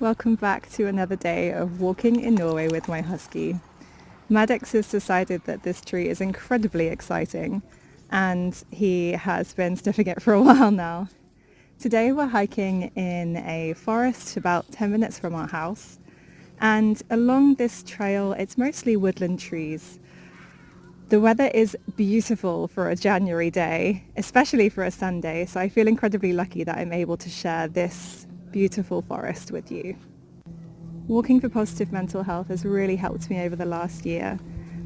Welcome back to another day of walking in Norway with my husky. Maddox has decided that this tree is incredibly exciting and he has been sniffing it for a while now. Today we're hiking in a forest about 10 minutes from our house, and along this trail it's mostly woodland trees. The weather is beautiful for a January day, especially for a Sunday, so I feel incredibly lucky that I'm able to share this beautiful forest with you. Walking for positive mental health has really helped me over the last year.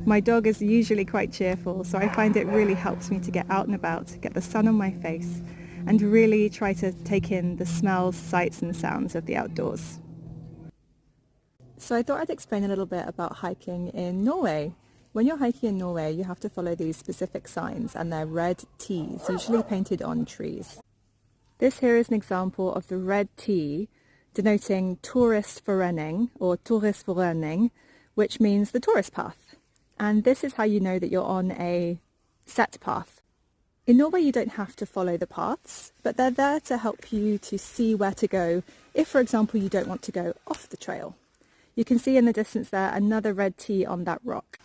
My dog is usually quite cheerful, so I find it really helps me to get out and about, get the sun on my face, and really try to take in the smells, sights and sounds of the outdoors. So I thought I'd explain a little bit about hiking in Norway. When you're hiking in Norway, you have to follow these specific signs, and they're red T's, usually painted on trees. This here is an example of the red T denoting Turistforening or Turistforening, which means the tourist path. And this is how you know that you're on a set path. In Norway you don't have to follow the paths, but they're there to help you to see where to go if, for example, you don't want to go off the trail. You can see in the distance there another red T on that rock.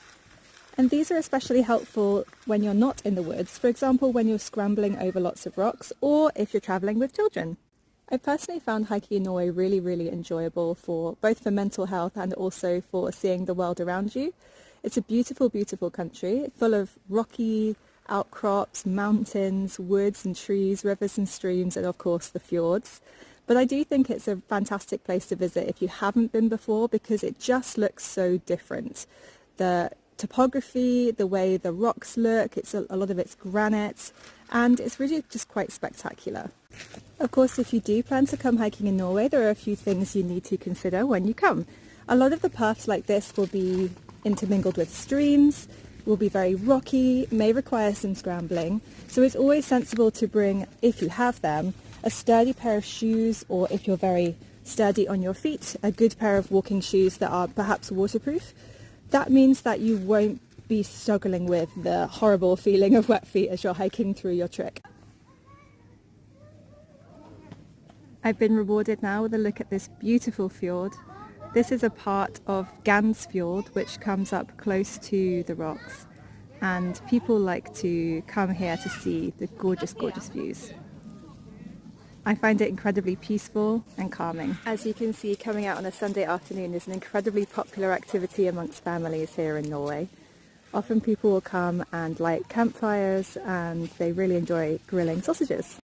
And these are especially helpful when you're not in the woods, for example when you're scrambling over lots of rocks or if you're travelling with children. I personally found hiking in Norway really enjoyable both for mental health and also for seeing the world around you. It's a beautiful country, full of rocky outcrops, mountains, woods and trees, rivers and streams, and of course the fjords. But I do think it's a fantastic place to visit if you haven't been before, because it just looks so different. The topography, the way the rocks look, a lot of it's granite, and it's really just quite spectacular. Of course, if you do plan to come hiking in Norway, there are a few things you need to consider when you come. A lot of the paths like this will be intermingled with streams, will be very rocky, may require some scrambling, so it's always sensible to bring, if you have them, a sturdy pair of shoes, or if you're very sturdy on your feet, a good pair of walking shoes that are perhaps waterproof. That means that you won't be struggling with the horrible feeling of wet feet as you're hiking through your trek. I've been rewarded now with a look at this beautiful fjord. This is a part of Gansfjord, which comes up close to the rocks, and people like to come here to see the gorgeous views. I find it incredibly peaceful and calming. As you can see, coming out on a Sunday afternoon is an incredibly popular activity amongst families here in Norway. Often people will come and light campfires, and they really enjoy grilling sausages.